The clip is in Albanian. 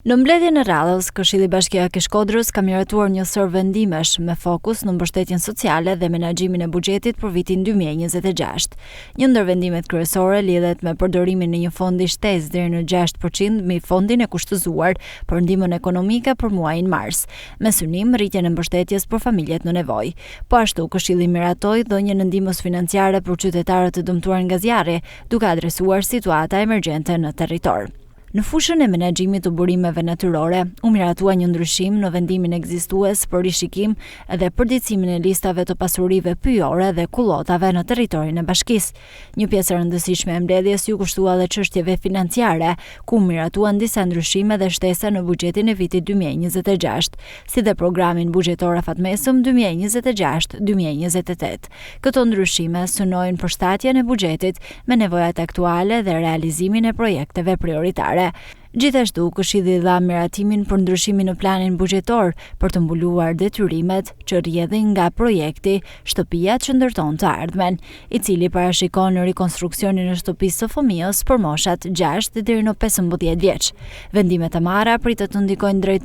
Në mbledhjen e radhës, Këshilli Bashkiak i Shkodrës ka miratuar një sër vendimesh me fokus në mbështetjen sociale dhe menaxhimin e buxhetit për vitin 2026. Një ndër vendimet kryesore lidhet me përdorimin e një fondi shtesë deri në 6% mbi fondin e kushtëzuar për ndihmën ekonomike për muajin mars, me synim rritjen e mbështetjes për familjet në nevojë. Po ashtu, Këshilli miratoi dhënien e ndihmës financiare për qytetarët e dëmtuar nga zjarri, duke adresuar situata emergjente në territor. Në fushën e menaxhimit të burimeve natyrore, u miratua një ndryshim në vendimin ekzistues për rishikim dhe përditësimin e listave të pasurive pyjore dhe kullotave në territorin e bashkisë. Një pjesë e rëndësishme e mbledhjes ju kushtua dhe çështjeve financiare, ku miratuan disa ndryshime dhe shtesa në buxhetin e vitit 2026, si dhe programin buxhetor afatmesëm 2026-2028. Këto ndryshime synojnë përshtatjen e buxhetit me nevojat aktuale dhe realizimin e projekteve prioritare. Gjithashtu, Këshilli dha miratimin për ndryshimin në planin buxhetor për të mbuluar detyrimet që rrjedhin nga projekti Shtëpia që ndërton të ardhmen, i cili parashikon rikonstruksionin e shtëpisë së fëmijës për moshat 6 deri në 15 vjeç. Vendimet e marra pritet të ndikojnë drejt